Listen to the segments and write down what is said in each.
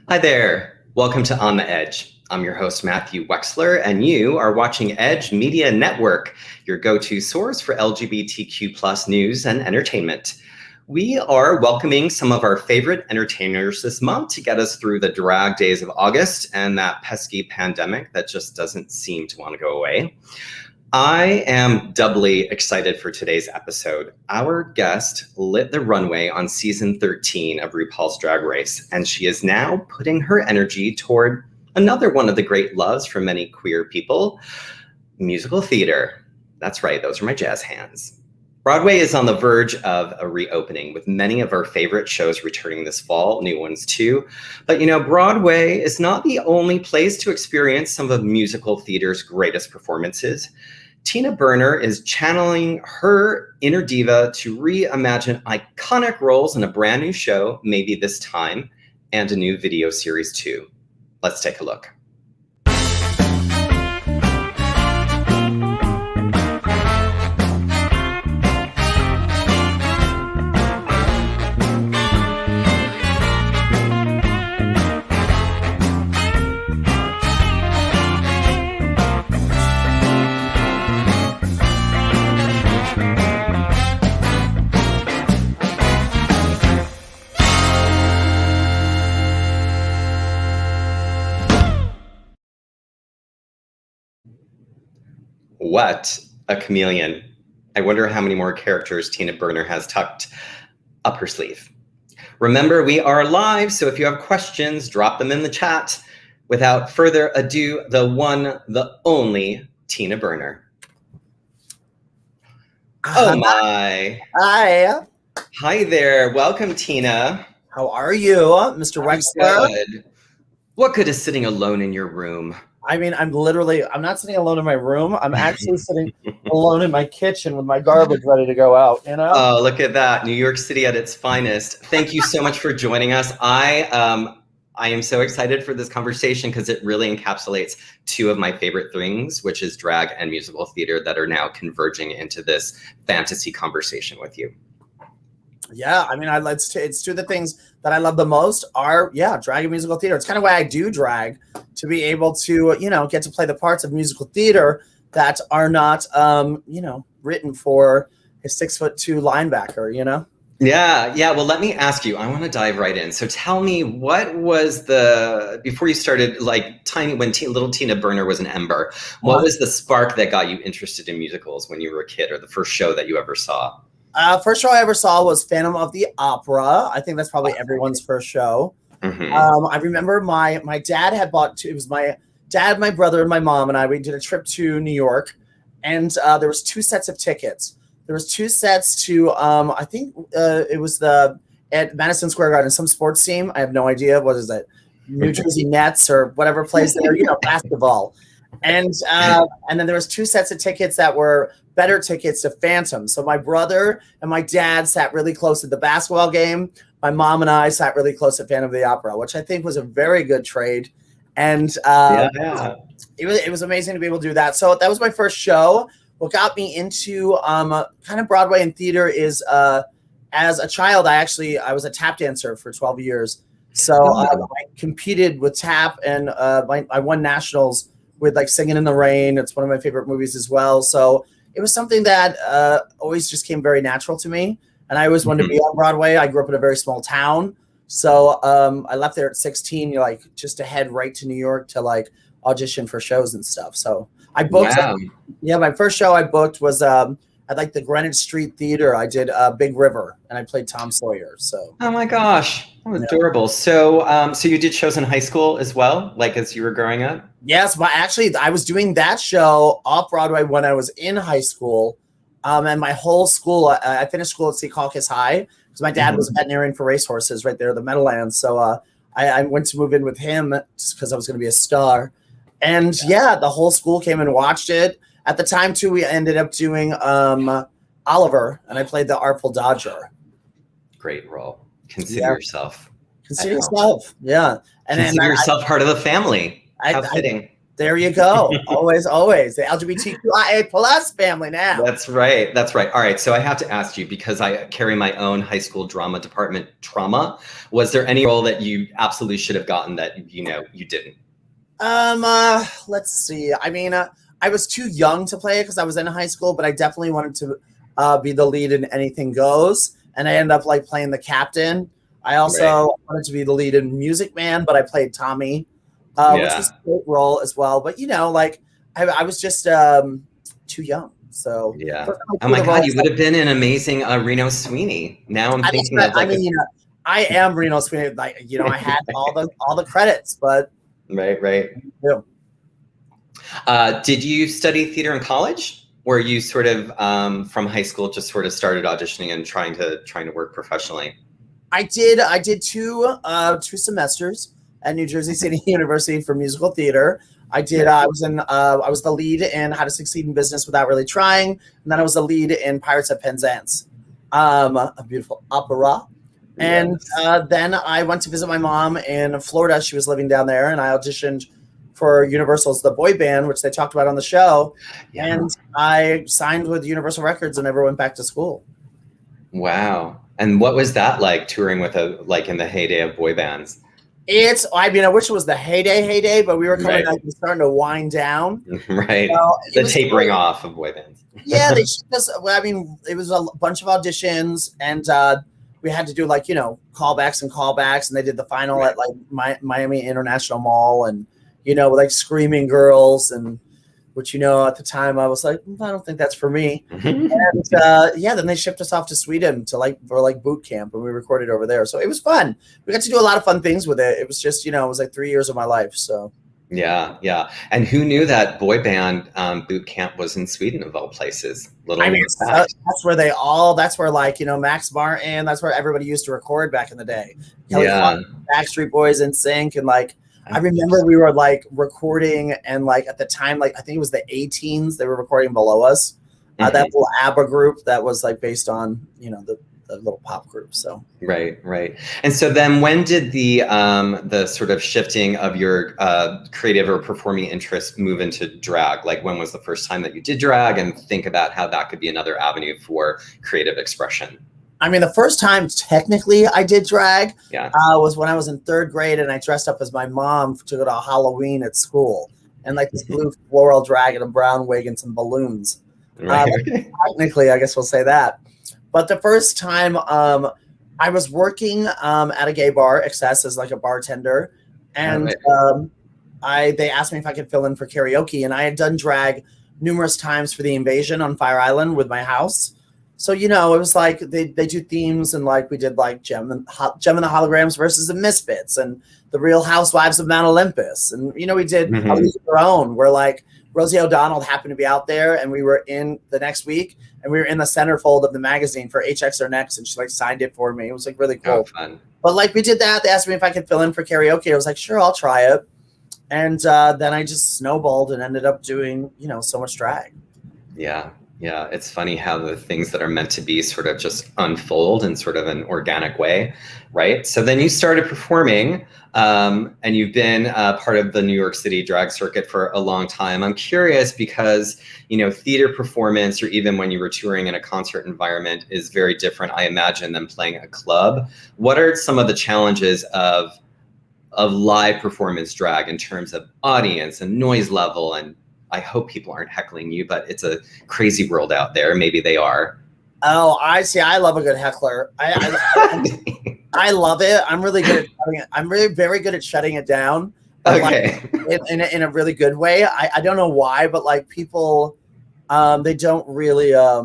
Hi there. Welcome to On the Edge. I'm your host, Matthew Wexler, and you are watching Edge Media Network, your go-to source for LGBTQ+ news and entertainment. We are welcoming some of our favorite entertainers this month to get us through the drag days of August and that pesky pandemic that just doesn't seem to want to go away. I am doubly excited for today's episode. Our guest lit the runway on season 13 of RuPaul's Drag Race, and she is now putting her energy toward another one of the great loves for many queer people, musical theater. That's right, those are my jazz hands. Broadway is on the verge of a reopening, with many of our favorite shows returning this fall, new ones too. But Broadway is not the only place to experience some of musical theater's greatest performances. Tina Burner is channeling her inner diva to reimagine iconic roles in a brand new show, maybe this time, and a new video series too. Let's take a look. What a chameleon. I wonder how many more characters Tina Burner has tucked up her sleeve. Remember, we are live, so if you have questions, drop them in the chat. Without further ado, the one, the only Tina Burner. Oh my. Hi. Hi there. Welcome, Tina. How are you, Mr. Wexler? Good. What good is sitting alone in your room? I mean, I'm not sitting alone in my room. I'm actually sitting alone in my kitchen with my garbage ready to go out, Oh, look at that. New York City at its finest. Thank you so much for joining us. I am so excited for this conversation because it really encapsulates two of my favorite things, which is drag and musical theater, that are now converging into this fantasy conversation with you. Yeah, I mean, it's two of the things that I love the most are, drag and musical theater. It's kind of why I do drag, to be able to, get to play the parts of musical theater that are not, written for a 6'2" linebacker, Yeah. Well, let me ask you, I want to dive right in. So tell me, what was before you started, little Tina Burner was an ember, what was the spark that got you interested in musicals when you were a kid, or the first show that you ever saw? First show I ever saw was Phantom of the Opera. I think that's probably everyone's first show. Mm-hmm. I remember my dad had bought it was my dad, my brother, and my mom and I. We did a trip to New York, and there was two sets of tickets. There was two sets to I think it was at Madison Square Garden, some sports team. I have no idea. What is that? New Jersey Nets or whatever plays there, basketball. And then there was two sets of tickets that were better tickets to Phantom. So my brother and my dad sat really close at the basketball game. My mom and I sat really close at Phantom of the Opera, which I think was a very good trade. And it was amazing to be able to do that. So that was my first show. What got me into kind of Broadway and theater is as a child, I was a tap dancer for 12 years. So I competed with tap, and I won nationals with Singing in the Rain. It's one of my favorite movies as well. So it was something that always just came very natural to me. And I always wanted to be on Broadway. I grew up in a very small town. So I left there at 16, just to head right to New York to audition for shows and stuff. So I booked. Wow. My first show I booked was at the Greenwich Street Theater. I did Big River, and I played Tom Sawyer. So. Oh my gosh, that was adorable. So, so you did shows in high school as well, as you were growing up? Yes, but actually, I was doing that show off Broadway when I was in high school, and my whole school. I finished school at Secaucus High because my dad was a veterinarian for racehorses right there, the Meadowlands. So I went to move in with him just because I was going to be a star, and the whole school came and watched it. At the time, too, we ended up doing Oliver, and I played the Artful Dodger. Great role. Consider yourself. Consider yourself. Yeah. And consider yourself part of the family. How fitting. There you go. Always, always. The LGBTQIA plus family now. That's right. That's right. All right. So I have to ask you, because I carry my own high school drama department trauma. Was there any role that you absolutely should have gotten that, you didn't? Let's see. I mean, I was too young to play it because I was in high school, but I definitely wanted to be the lead in Anything Goes. And I ended up like playing the captain. I also wanted to be the lead in Music Man, but I played Tommy. Which was a great role as well. But, I was just too young. So, yeah. Oh, my God. You would have been an amazing Reno Sweeney. Now I'm thinking of like I am Reno Sweeney. Like, I had all the credits, but. Right. Yeah. Did you study theater in college? Or you sort of from high school just sort of started auditioning and trying to work professionally? I did two semesters at New Jersey City University for musical theater. I was the lead in How to Succeed in Business Without Really Trying, and then I was the lead in Pirates at Penzance, a beautiful opera. And then I went to visit my mom in Florida. She was living down there, and I auditioned for Universal's The Boy Band, which they talked about on the show. Yeah. And I signed with Universal Records and never went back to school. Wow. And what was that like, touring with in the heyday of boy bands? I wish it was the heyday, but we were coming out and starting to wind down. Right. So the tapering off of boy bands. Yeah, they just, it was a bunch of auditions, and we had to do callbacks, and they did the final at Miami International Mall, and with screaming girls, and which at the time I was like, I don't think that's for me. And then they shipped us off to Sweden for boot camp, and we recorded over there. So it was fun. We got to do a lot of fun things with it. It was just it was 3 years of my life. So yeah. And who knew that boy band boot camp was in Sweden of all places? That's where Max Martin. That's where everybody used to record back in the day. Kelly Clarkson, Backstreet Boys, NSYNC, and I remember we were recording, and at the time, I think it was the A-Teens, they were recording below us. That little ABBA group that was based on, the little pop group. So right. And so then when did the sort of shifting of your creative or performing interest move into drag? When was the first time that you did drag, and think about how that could be another avenue for creative expression? The first time technically I did drag was when I was in third grade, and I dressed up as my mom to go to a Halloween at school, and this blue floral drag and a brown wig and some balloons. Right. Technically, I guess we'll say that. But the first time I was working at a gay bar, Excess, as a bartender, and they asked me if I could fill in for karaoke, and I had done drag numerous times for The Invasion on Fire Island with my house. So, it was they do themes, and we did Gem and the Holograms versus the Misfits, and the Real Housewives of Mount Olympus. And, we did A League of Our Own, where Rosie O'Donnell happened to be out there, and we were in the next week, and we were in the centerfold of the magazine for HX or Next, and she signed it for me. It was really cool. Oh, fun. But we did that. They asked me if I could fill in for karaoke. I was sure, I'll try it. And then I just snowballed and ended up doing, so much drag. Yeah, it's funny how the things that are meant to be sort of just unfold in sort of an organic way, right? So then you started performing, and you've been part of the New York City drag circuit for a long time. I'm curious because, theater performance, or even when you were touring in a concert environment, is very different, I imagine, than playing a club. What are some of the challenges of live performance drag in terms of audience and noise level? And I hope people aren't heckling you, but it's a crazy world out there. Maybe they are. Oh, I see. I love a good heckler. I love it. I'm really good at shutting it. I'm really very good at shutting it down. Okay. In a really good way. I don't know why, but people, they don't really. I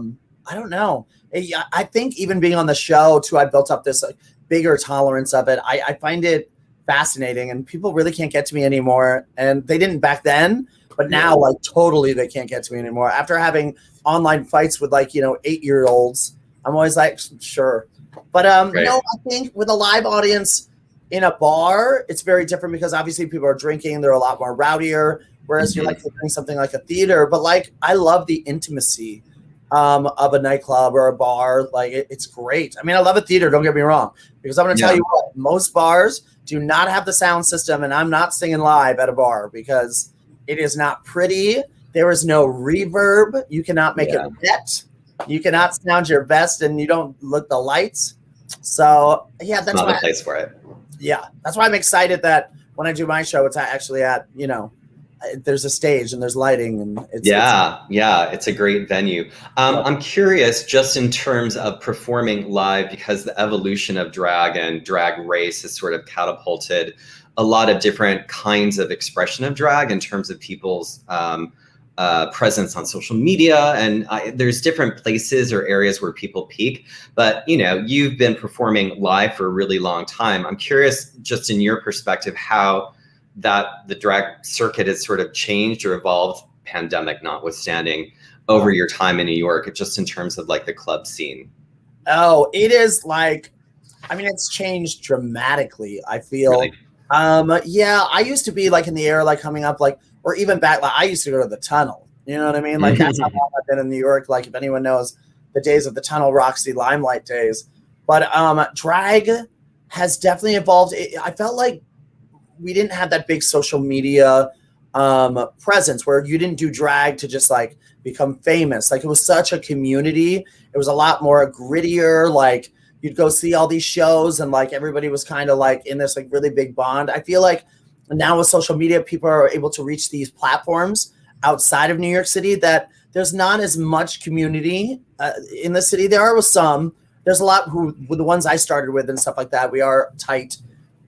don't know. I think even being on the show too, I built up this bigger tolerance of it. I find it fascinating, and people really can't get to me anymore. And they didn't back then. But now, totally, they can't get to me anymore. After having online fights with 8-year-olds, I'm always sure. But no, I think with a live audience in a bar, it's very different because obviously people are drinking. They're a lot more rowdier. Whereas you're doing something like a theater. But I love the intimacy of a nightclub or a bar. It's great. I love a theater. Don't get me wrong, because I'm going to tell you what, most bars do not have the sound system, and I'm not singing live at a bar because It is not pretty. There is no reverb. You cannot make it wet. You cannot sound your best, and you don't look the lights. So yeah, that's not why the place for it. Yeah, that's why I'm excited that when I do my show, it's actually at, there's a stage and there's lighting, and it's a great venue. I'm curious, just in terms of performing live, because the evolution of drag and drag race has sort of catapulted a lot of different kinds of expression of drag in terms of people's presence on social media, and there's different places or areas where people peak, but you've been performing live for a really long time. I'm curious, just in your perspective, how the drag circuit has sort of changed or evolved, pandemic notwithstanding, over your time in New York, just in terms of like the club scene. Oh, it is like, it's changed dramatically, I feel. Really? Yeah, I used to be like in the era, like coming up, like, or even back, like I used to go to the Tunnel. You know what I mean? Like that's how long I've been in New York. Like if anyone knows the days of the Tunnel, Roxy, Limelight days. But drag has definitely evolved. I felt like we didn't have that big social media presence where you didn't do drag to just like become famous. Like it was such a community. It was a lot more grittier. Like you'd go see all these shows and like everybody was kind of like in this like really big bond. I feel like now with social media, people are able to reach these platforms outside of New York City that there's not as much community in the city. There are with some. There's a lot with the ones I started with and stuff like that. We are tight.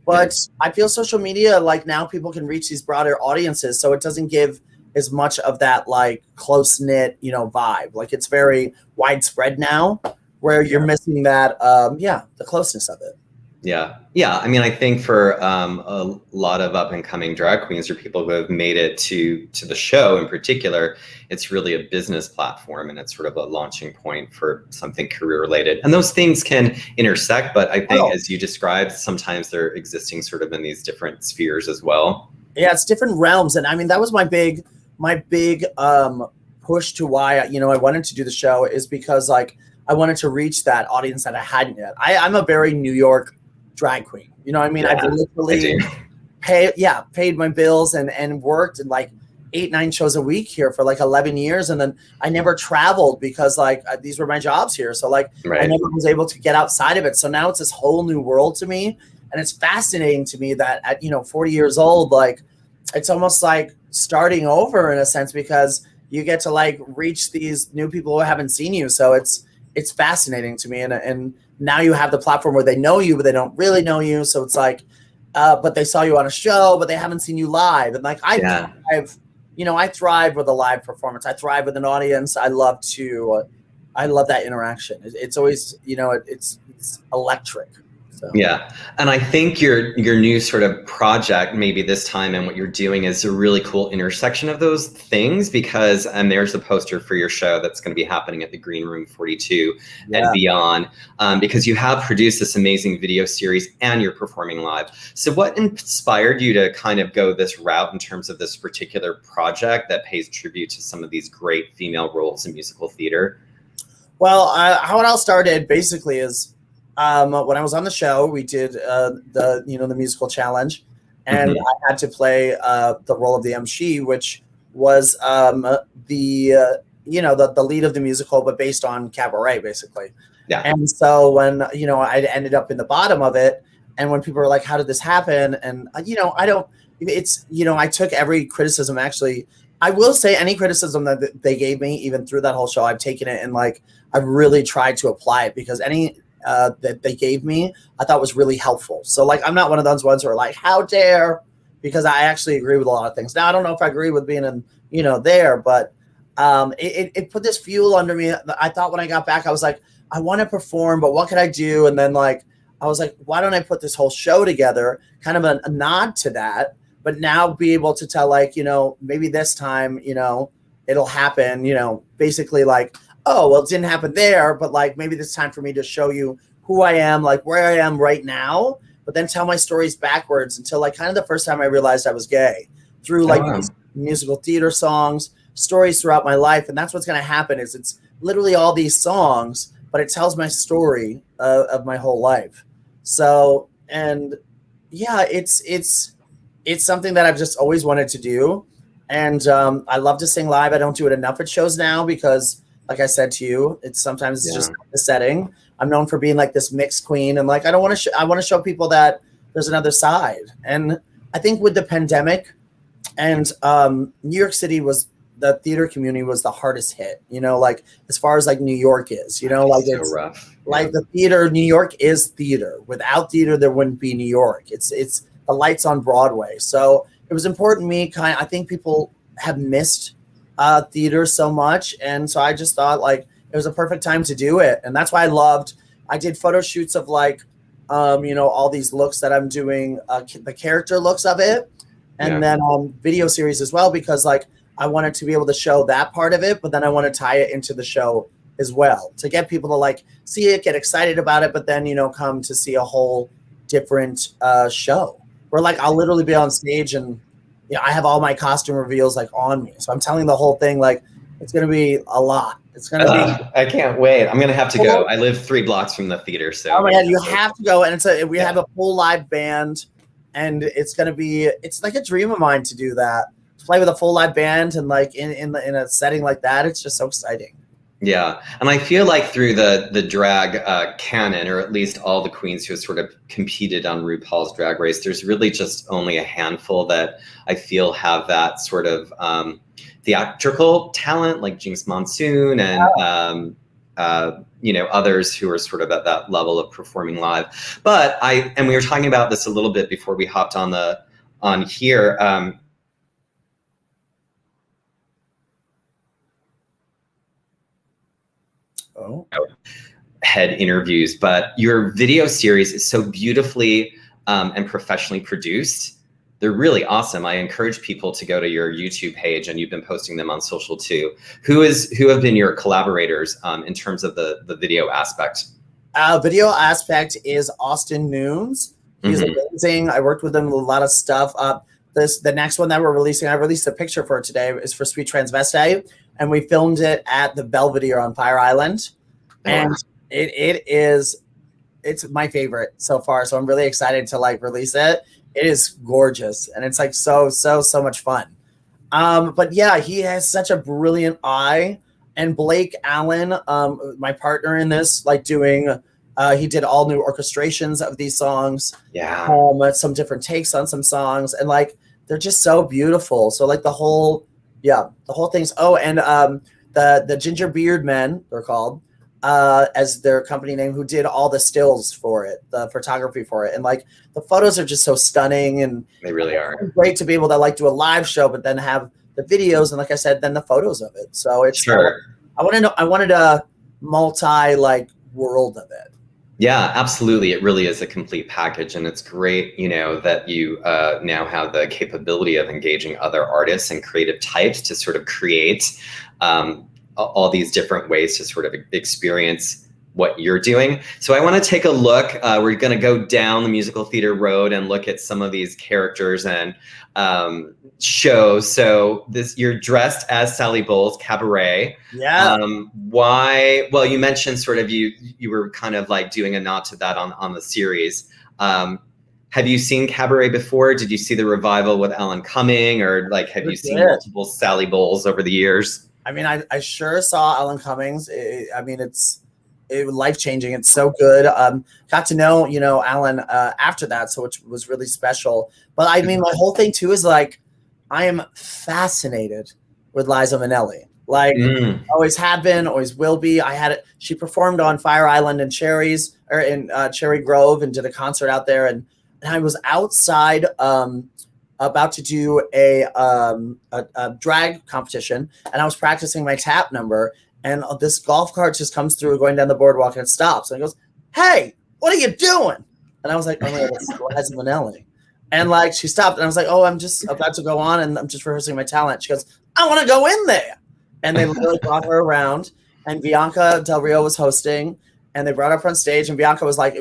But I feel social media, like now people can reach these broader audiences. So it doesn't give as much of that like close-knit, vibe. Like it's very widespread now where you're missing that, the closeness of it. Yeah. I think for a lot of up and coming drag queens or people who have made it to the show in particular, it's really a business platform and it's sort of a launching point for something career related. And those things can intersect, but I think as you described, sometimes they're existing sort of in these different spheres as well. Yeah, it's different realms. And that was my big push to why, I wanted to do the show, is because like I wanted to reach that audience that I hadn't yet. I'm a very New York drag queen. I've literally paid my bills and worked in like 8-9 shows a week here for like 11 years. And then I never traveled because like these were my jobs here. So like I never was able to get outside of it. So now it's this whole new world to me. And it's fascinating to me that at, 40 years old, like it's almost like starting over in a sense, because you get to like reach these new people who haven't seen you. So it's fascinating to me. And now you have the platform where they know you, but they don't really know you. So it's like, but they saw you on a show, but they haven't seen you live. And like, I thrive with a live performance. I thrive with an audience. I love that interaction. It's always, it's electric. So. Yeah. And I think your new sort of project, maybe this time, and what you're doing is a really cool intersection of those things, because, and there's the poster for your show that's going to be happening at the Green Room 42 and beyond, because you have produced this amazing video series and you're performing live. So what inspired you to kind of go this route in terms of this particular project that pays tribute to some of these great female roles in musical theater? Well, how it all started basically is, when I was on the show, we did the musical challenge, and I had to play the role of the MC, which was the lead of the musical, but based on Cabaret, basically. Yeah. And so when I ended up in the bottom of it, and when people were like, "How did this happen?" and I took every criticism. Actually, I will say any criticism that they gave me, even through that whole show, I've taken it and like I've really tried to apply it, because any that they gave me, I thought was really helpful. So like, I'm not one of those ones who are like, how dare, because I actually agree with a lot of things. Now, I don't know if I agree with being in, there, but it put this fuel under me. I thought when I got back, I was like, I want to perform, but what could I do? And then like, I was like, why don't I put this whole show together, kind of a nod to that, but now be able to tell like, maybe this time, it'll happen, basically like, oh, well, it didn't happen there, but like maybe it's time for me to show you who I am, like where I am right now, but then tell my stories backwards until like kind of the first time I realized I was gay, through like musical theater songs, stories throughout my life. And that's what's going to happen, is it's literally all these songs, but it tells my story of my whole life. So, and yeah, it's something that I've just always wanted to do. And I love to sing live. I don't do it enough at shows now because, like I said to you, it's just the setting. I'm known for being like this mixed queen, and like I want to show people that there's another side. And I think with the pandemic, and New York City the theater community was the hardest hit. Like as far as like New York is, like so it's rough. Like the theater. New York is theater. Without theater, there wouldn't be New York. It's the lights on Broadway. So it was important to me. I think people have missed theater so much, and so I just thought like it was a perfect time to do it, and that's why I did photo shoots of like, all these looks that I'm doing, the character looks of it, and then video series as well, because like I wanted to be able to show that part of it, but then I want to tie it into the show as well to get people to like see it, get excited about it, but then come to see a whole different show. Where like I'll literally be on stage and I have all my costume reveals like on me. So I'm telling the whole thing like it's gonna be a lot. It's gonna be. I can't wait. I'm gonna have to go. I live 3 blocks from the theater, so. Oh my God, you have to go, and we have a full live band, and it's like a dream of mine to do that. To play with a full live band and like in a setting like that, it's just so exciting. Yeah, and I feel like through the drag canon, or at least all the queens who have sort of competed on RuPaul's Drag Race, there's really just only a handful that I feel have that sort of theatrical talent, like Jinx Monsoon and others who are sort of at that level of performing live. But we were talking about this a little bit before we hopped on here. Head interviews, but your video series is so beautifully and professionally produced. They're really awesome. I encourage people to go to your YouTube page, and you've been posting them on social too. Who have been your collaborators in terms of the video aspect? Video aspect is Austin Noons. He's amazing. I worked with him a lot of stuff. The next one that we're releasing, I released a picture for it today, is for Sweet Transvestite, and we filmed it at the Belvedere on Fire Island. And it's my favorite so far. So I'm really excited to like release it. It is gorgeous. And it's like so much fun. But yeah, he has such a brilliant eye. And Blake Allen, my partner in this, like doing, he did all new orchestrations of these songs. Yeah. Some different takes on some songs. And like, they're just so beautiful. So like the whole thing's, the Ginger Beard Men, they're called, as their company name, who did all the stills for it, the photography for it. And like the photos are just so stunning, and they really are. It's great to be able to like do a live show, but then have the videos, and like I said, then the photos of it. So it's sure. I wanted a multi like world of it. Yeah, absolutely. It really is a complete package, and it's great, that you now have the capability of engaging other artists and creative types to sort of create all these different ways to sort of experience what you're doing. So I want to take a look. We're going to go down the musical theater road and look at some of these characters and shows. So you're dressed as Sally Bowles, Cabaret. Yeah. Why? Well, you mentioned sort of you were kind of like doing a nod to that on the series. Have you seen Cabaret before? Did you see the revival with Alan Cumming, or like have you seen multiple Sally Bowles over the years? I mean, I sure saw Alan Cummings. It was life-changing. It's so good. Got to know, Alan after that, so which was really special. But I mean, my whole thing too is like, I am fascinated with Liza Minnelli. Like, always have been, always will be. She performed on Fire Island and Cherry Grove, and did a concert out there. And I was outside about to do a drag competition, and I was practicing my tap number, and this golf cart just comes through going down the boardwalk, and it stops, and it goes, "Hey, what are you doing?" And I was like, "Oh my God, it's Liza Minnelli." And like, she stopped, and I was like, "Oh, I'm just about to go on, and I'm just rehearsing my talent." She goes, "I want to go in there." And they literally brought her around, and Bianca Del Rio was hosting, and they brought her up on stage, and Bianca was like,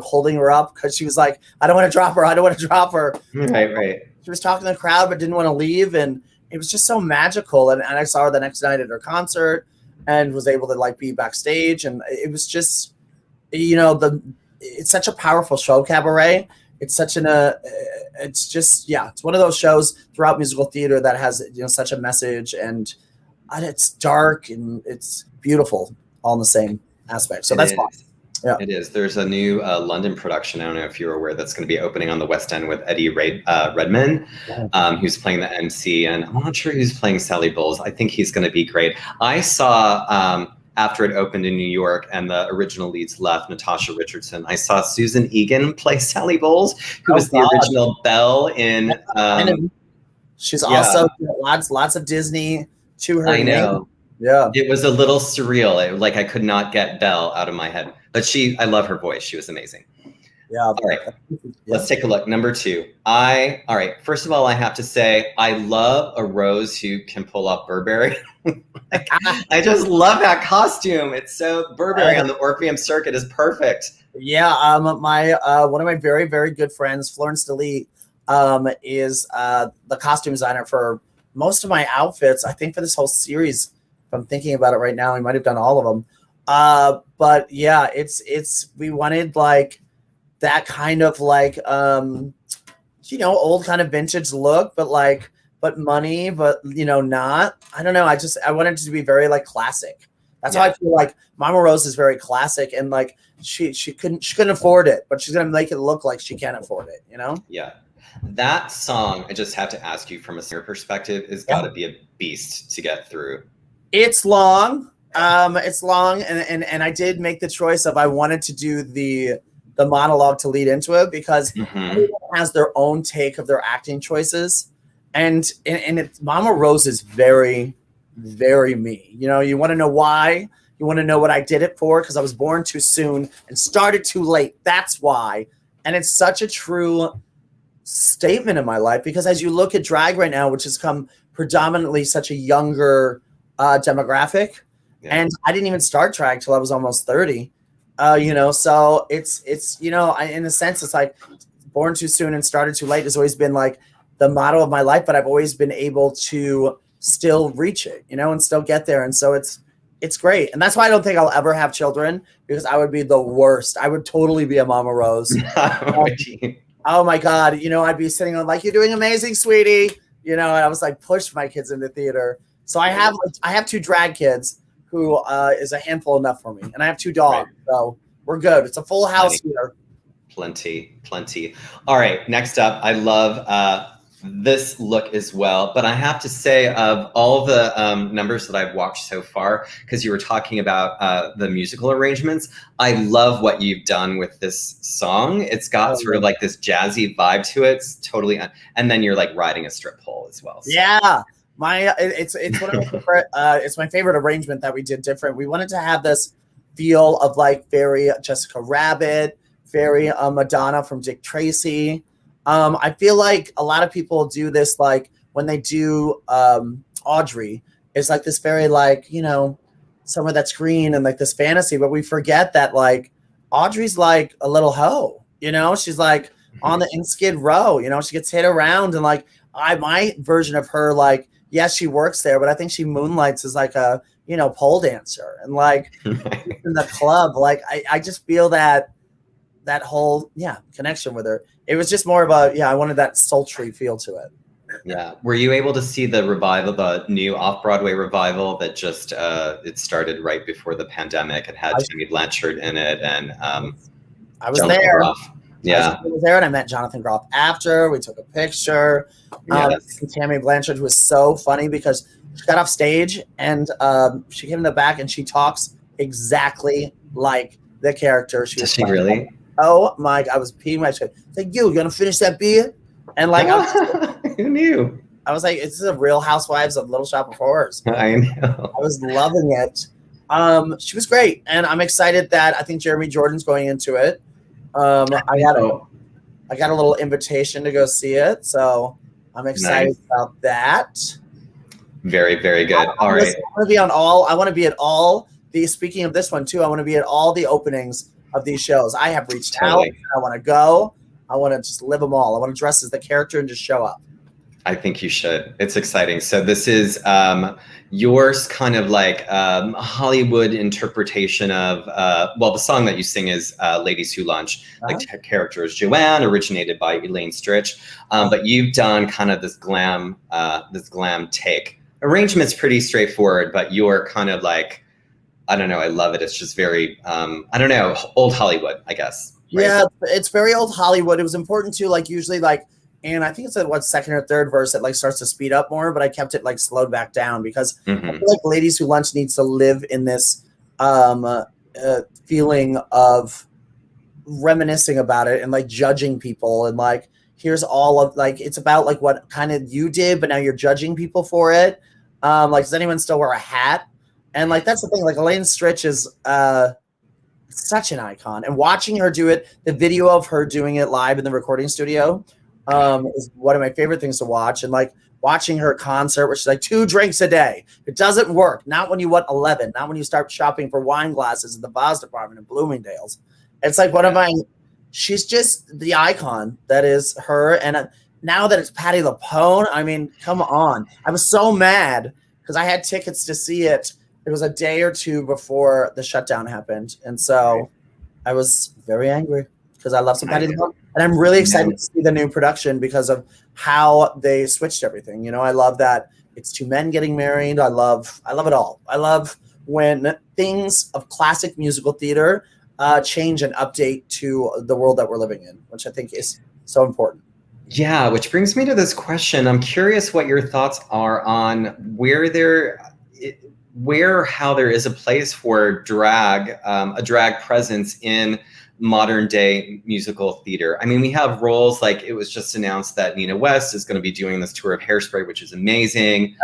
holding her up, because she was like, I don't want to drop her. Right. She was talking to the crowd, but didn't want to leave. And it was just so magical. And I saw her the next night at her concert, and was able to like be backstage. And it was just, it's such a powerful show, Cabaret. It's such an it's just, yeah, it's one of those shows throughout musical theater that has, you know, such a message, and it's dark and it's beautiful all in the same aspect. So that's fun. Yeah, it is. There's a new London production. I don't know if you're aware, that's going to be opening on the West End with Eddie Redmayne, who's playing the MC, and I'm not sure who's playing Sally Bowles. I think he's going to be great. I saw after it opened in New York and the original leads left, Natasha Richardson, I saw Susan Egan play Sally Bowles, who was the original Belle in. She's also lots of Disney to her. I know. Yeah, it was a little surreal. Like I could not get Belle out of my head, but I love her voice. She was amazing. Yeah. All right. Let's take a look. Number 2. All right. First of all, I have to say, I love a Rose who can pull off Burberry. I just love that costume. It's so Burberry on the Orpheum circuit is perfect. Yeah. My one of my very, very good friends, Florence DeLee, is the costume designer for most of my outfits. I think for this whole series, if I'm thinking about it right now, I might have done all of them. But yeah, we wanted like that kind of like, you know, old kind of vintage look, but money, but you know, not, I don't know. I wanted it to be very like classic. That's how I feel like Mama Rose is very classic, and like she couldn't afford it, but she's going to make it look like she can afford it, you know? Yeah. That song, I just have to ask you from a singer perspective, is got to be a beast to get through. It's long. And I did make the choice of, I wanted to do the monologue to lead into it, because everyone has their own take of their acting choices. And Mama Rose is very, very me. You know, you want to know why? You want to know what I did it for? Because I was born too soon and started too late. That's why. And it's such a true statement in my life, because as you look at drag right now, which has come predominantly such a younger demographic, and I didn't even start drag till I was almost 30. You know, so it's you know, in a sense, it's like born too soon and started too late has always been like the motto of my life, but I've always been able to still reach it, you know, and still get there. And so it's great. And that's why I don't think I'll ever have children, because I would be the worst. I would totally be a Mama Rose. Oh my God. You know, I'd be sitting on like, you're doing amazing, sweetie. You know, and I was like, push my kids into theater. So I have 2 drag kids who is a handful enough for me. And I have 2 dogs. So we're good. It's a full house here. Plenty. All right. Next up, I love this look as well, but I have to say, of all the numbers that I've watched so far, because you were talking about the musical arrangements, I love what you've done with this song. It's got sort of like this jazzy vibe to it. It's totally, and then you're like riding a strip pole as well. So. Yeah, it's one of my favorite. It's my favorite arrangement that we did different. We wanted to have this feel of like very Jessica Rabbit, very Madonna from Dick Tracy. I feel like a lot of people do this, like when they do Audrey, it's like this very like, you know, somewhere that's green and like this fantasy, but we forget that like Audrey's like a little hoe, you know, she's like on the in Skid Row, you know, she gets hit around, and like my version of her, like, yes, she works there, but I think she moonlights as like a, you know, pole dancer, and like in the club, like I just feel that whole connection with her. It was just more of a I wanted that sultry feel to it. Yeah. Were you able to see the revival, the new off-Broadway revival that just it started right before the pandemic? It had Tammy Blanchard in it, and I was there. Yeah, I was there, and I met Jonathan Groff after. We took a picture. Tammy Blanchard was so funny because she got off stage and she came in the back and she talks exactly like the character. Does she really? Oh my! I was peeing my shit. Like, you gonna finish that beer? And like, who knew? I was like, it's a Real Housewives of Little Shop of Horrors. I know. I was loving it. She was great, and I'm excited that I think Jeremy Jordan's going into it. I got a little invitation to go see it, so I'm excited about that. Very, very good. All right. I want to be on all. I want to be at all the. Speaking of this one too, I want to be at all the openings of these shows. I have reached out. I want to go. I want to just live them all. I want to dress as the character and just show up. I think you should. It's exciting. So this is yours kind of like Hollywood interpretation of, well, the song that you sing is Ladies Who Lunch. Like character is Joanne, originated by Elaine Stritch. But you've done kind of this glam take. Arrangement's pretty straightforward, but you're kind of like, I don't know, I love it. It's just very, I don't know, old Hollywood, I guess. Right? Yeah, it's very old Hollywood. It was important to like usually like, and I think it's at what second or third verse that like starts to speed up more, but I kept it like slowed back down because I feel like Ladies Who Lunch needs to live in this feeling of reminiscing about it and like judging people and like here's all of like it's about like what kind of you did, but now you're judging people for it. Like does anyone still wear a hat? And like that's the thing. Like Elaine Stritch is such an icon, and watching her do it, the video of her doing it live in the recording studio is one of my favorite things to watch. And like watching her concert, which is like 2 drinks a day. It doesn't work. Not when you want 11. Not when you start shopping for wine glasses in the Vase department in Bloomingdale's. It's like one of my. She's just the icon that is her. And now that it's Patti LuPone, I mean, come on. I was so mad because I had tickets to see it. It was a day or two before the shutdown happened. And so I was very angry because I love some Patti LuPone. And I'm really excited to see the new production because of how they switched everything. You know, I love that it's 2 men getting married. I love it all. I love when things of classic musical theater change and update to the world that we're living in, which I think is so important. Yeah, which brings me to this question. I'm curious what your thoughts are on how there is a place for drag, a drag presence in modern day musical theater. I mean, we have roles like it was just announced that Nina West is going to be doing this tour of Hairspray, which is amazing.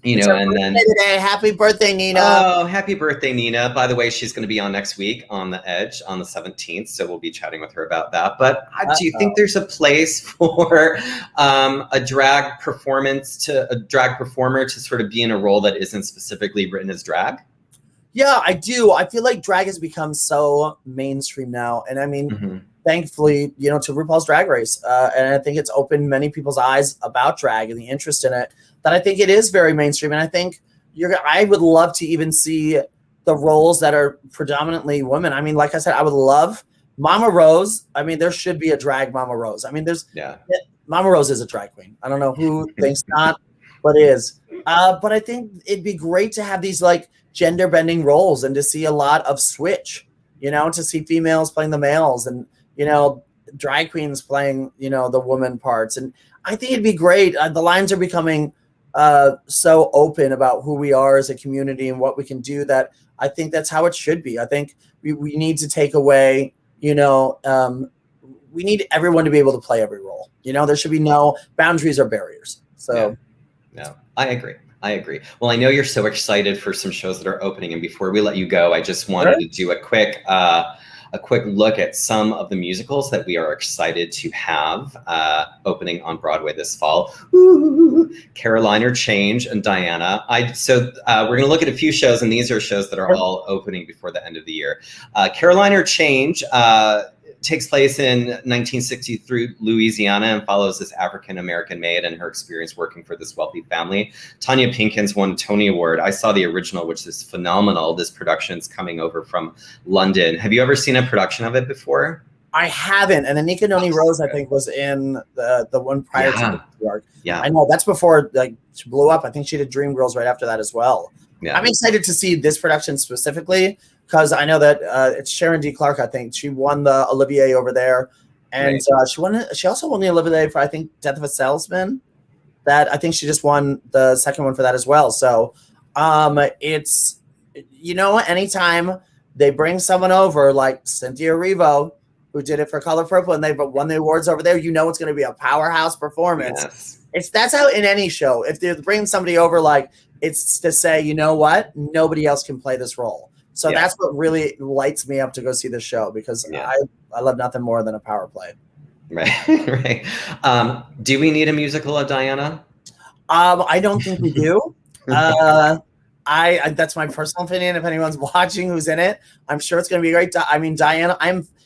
You know, and then today. Happy birthday, Nina. Oh, happy birthday, Nina. By the way, she's going to be on next week on The Edge on the 17th. So we'll be chatting with her about that. But do you think there's a place for a drag performer to sort of be in a role that isn't specifically written as drag? Yeah, I do. I feel like drag has become so mainstream now. And I mean, thankfully, you know, to RuPaul's Drag Race. And I think it's opened many people's eyes about drag and the interest in it, that I think it is very mainstream. And I think I would love to even see the roles that are predominantly women. I mean, like I said, I would love Mama Rose. I mean, there should be a drag Mama Rose. I mean, Mama Rose is a drag queen. I don't know who thinks not, but is. But I think it'd be great to have these like gender bending roles and to see a lot of switch, you know, to see females playing the males and, you know, drag queens playing, you know, the woman parts. And I think it'd be great. The lines are becoming so open about who we are as a community and what we can do, that I think that's how it should be. I think we need to take away, you know, we need everyone to be able to play every role. You know, there should be no boundaries or barriers. So, no, I agree. Well, I know you're so excited for some shows that are opening, and before we let you go, I just wanted to do a quick look at some of the musicals that we are excited to have opening on Broadway this fall. Ooh, Caroline or Change and Diana. We're going to look at a few shows, and these are shows that are all opening before the end of the year. Caroline or Change takes place in 1963 Louisiana and follows this African-American maid and her experience working for this wealthy family. Tanya Pinkins won a Tony Award. I saw the original, which is phenomenal. This production's coming over from London. Have you ever seen a production of it before? I haven't. And Anika Noni Rose, I think, was in the one prior to New York. Yeah. I know that's before like she blew up. I think she did Dreamgirls right after that as well. Yeah. I'm excited to see this production specifically because I know that it's Sharon D. Clark. I think she won the Olivier over there, and she also won the Olivier for I think Death of a Salesman. That I think she just won the second one for that as well. So it's, you know, anytime they bring someone over like Cynthia Erivo, who did it for Color Purple, and they've won the awards over there, you know it's going to be a powerhouse performance. Yes. That's how in any show, if they're bringing somebody over, like it's to say, you know what, nobody else can play this role. So that's what really lights me up to go see this show, because I love nothing more than a power play. Right. Do we need a musical of Diana? I don't think we do. I that's my personal opinion. If anyone's watching who's in it, I'm sure it's going to be great. I mean, Diana,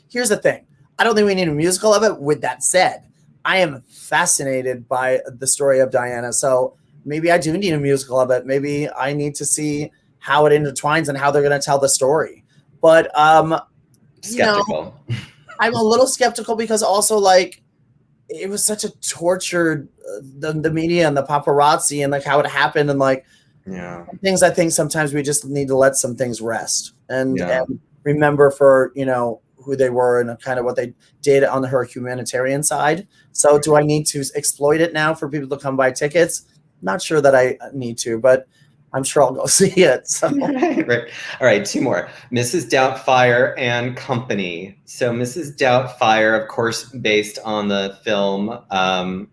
here's the thing. I don't think we need a musical of it. With that said, I am fascinated by the story of Diana. So maybe I do need a musical of it. Maybe I need to see how it intertwines and how they're going to tell the story. But skeptical. I'm a little skeptical because also like it was such a tortured the media and the paparazzi and like how it happened and like things. I think sometimes we just need to let some things rest and remember for who they were and kind of what they did on her humanitarian side. So do I need to exploit it now for people to come buy tickets? Not sure that I need to, but I'm sure I'll go see it. So. Right. All right. Two more. Mrs. Doubtfire and Company. So Mrs. Doubtfire, of course, based on the film, about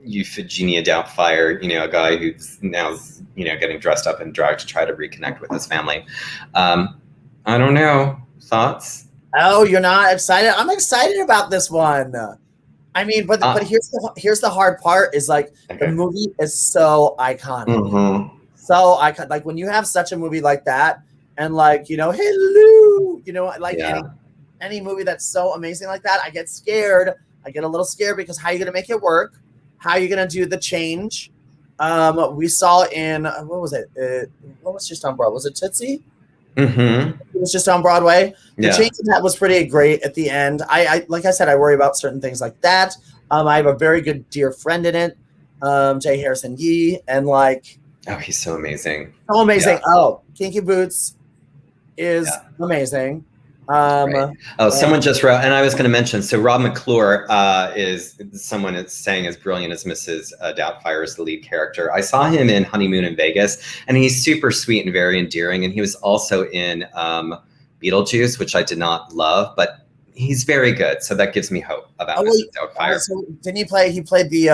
Euphegenia Doubtfire, a guy who's now, getting dressed up in drag to try to reconnect with his family. I don't know. Thoughts? Oh, you're not excited? I'm excited about this one. I mean, but here's the hard part is like the movie is so iconic. Mm-hmm. So iconic. Like when you have such a movie like that and like, hello, like any movie that's so amazing like that, I get scared. I get a little scared because how are you going to make it work? How are you going to do the change? We saw in, what was it? What was just on Broadway? Was it Tootsie? Mm-hmm. It was just on Broadway. The change in that was pretty great at the end. I like I said, I worry about certain things like that. I have a very good dear friend in it, Jay Harrison Yee, and like, oh, he's so amazing. So amazing. Yeah. Oh, Kinky Boots is amazing. Right. Oh, someone just wrote, and I was going to mention, so Rob McClure is someone that's saying as brilliant as Mrs. Doubtfire is the lead character. I saw him in Honeymoon in Vegas, and he's super sweet and very endearing. And he was also in Beetlejuice, which I did not love, but he's very good. So that gives me hope about Mrs. Doubtfire. So didn't he play? He played the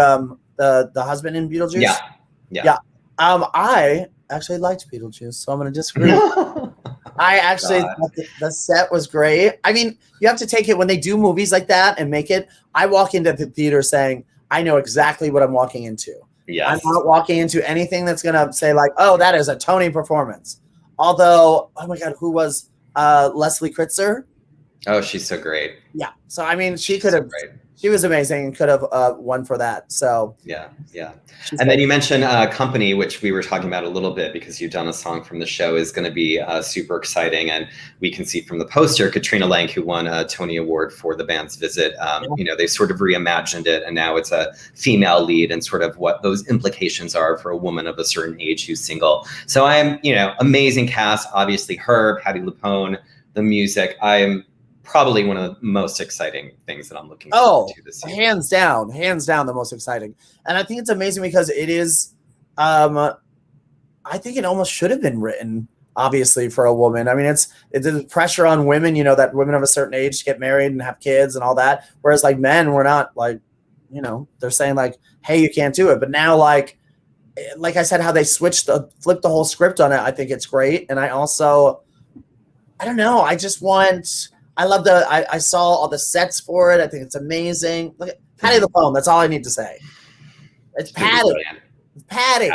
husband in Beetlejuice. Yeah. I actually liked Beetlejuice, so I'm going to disagree. I actually thought the set was great. I mean, you have to take it when they do movies like that and make it. I walk into the theater saying, I know exactly what I'm walking into. Yes. I'm not walking into anything that's going to say like, oh, that is a Tony performance. Although, oh my God, who was Leslie Kritzer? Oh, she's so great. Yeah. So, I mean, she could have. She was amazing and could have won for that. So yeah. And then you mentioned Company, which we were talking about a little bit because you've done a song from the show, is going to be super exciting. And we can see from the poster, Katrina Lenk, who won a Tony Award for The Band's Visit, they sort of reimagined it. And now it's a female lead and sort of what those implications are for a woman of a certain age who's single. So I am, amazing cast, obviously Herb, Hattie Lupone, the music. I am probably one of the most exciting things that I'm looking forward to this year. Hands down the most exciting. And I think it's amazing because it is, I think it almost should have been written, obviously, for a woman. I mean, it's the pressure on women, that women of a certain age get married and have kids and all that. Whereas like men, we're not like, they're saying like, hey, you can't do it. But now like I said, how they flipped the whole script on it. I think it's great. And I don't know. I love I saw all the sets for it. I think it's amazing. Look at Patty LuPone. That's all I need to say. It's Patty. It's Patty.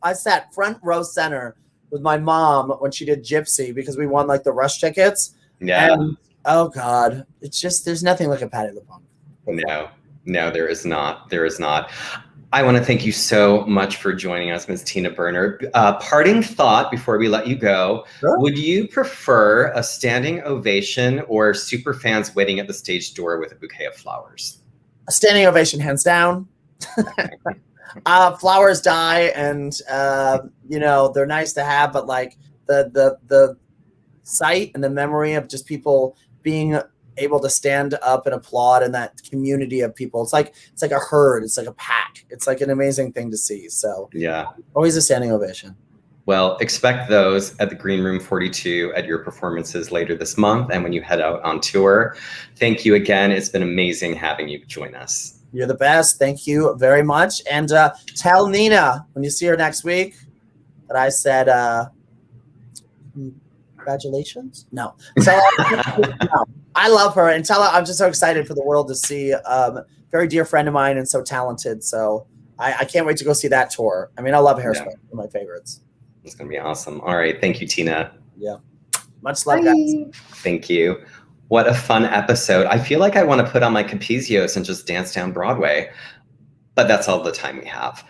I sat front row center with my mom when she did Gypsy because we won like the rush tickets. Yeah. And, oh God, it's just there's nothing like a Patty LuPone. No, there is not. There is not. I want to thank you so much for joining us, Ms. Tina Burner. Parting thought before we let you go. Sure. Would you prefer a standing ovation or super fans waiting at the stage door with a bouquet of flowers? A standing ovation, hands down. Flowers die and, they're nice to have, but like the sight and the memory of just people being able to stand up and applaud in that community of people. It's like a herd. It's like a pack. It's like an amazing thing to see. So yeah, always a standing ovation. Well, expect those at the Green Room 42 at your performances later this month and when you head out on tour. Thank you again. It's been amazing having you join us. You're the best. Thank you very much. And tell Nina when you see her next week that I said congratulations. No. So no. I love her and tell her I'm just so excited for the world to see very dear friend of mine and so talented. So I can't wait to go see that tour. I mean, I love Hairspray. One of my favorites. It's going to be awesome. All right. Thank you, Tina. Yeah. Much love, guys. Thank you. What a fun episode. I feel like I want to put on my Capizios and just dance down Broadway, but that's all the time we have.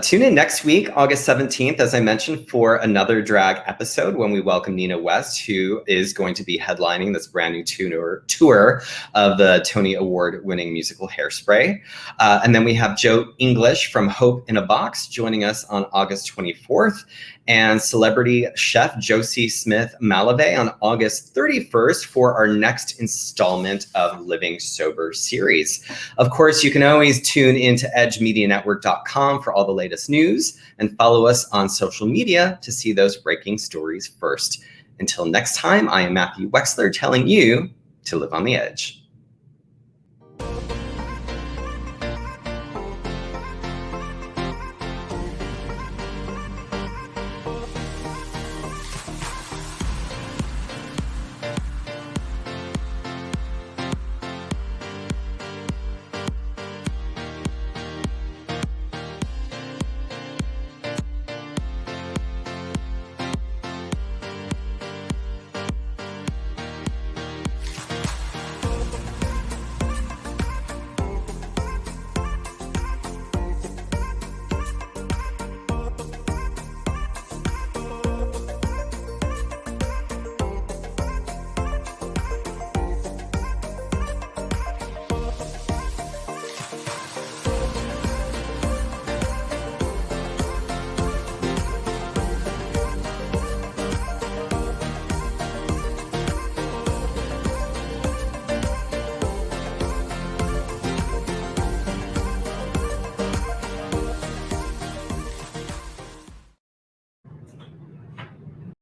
Tune in next week, August 17th, as I mentioned, for another drag episode when we welcome Nina West, who is going to be headlining this brand new tour of the Tony Award-winning musical Hairspray. And then we have Joe English from Hope in a Box joining us on August 24th, and celebrity chef Josie Smith Malave on August 31st for our next installment of Living Sober series. Of course, you can always tune into edgemedianetwork.com for all the latest news and follow us on social media to see those breaking stories first. Until next time, I am Matthew Wexler telling you to live on the edge.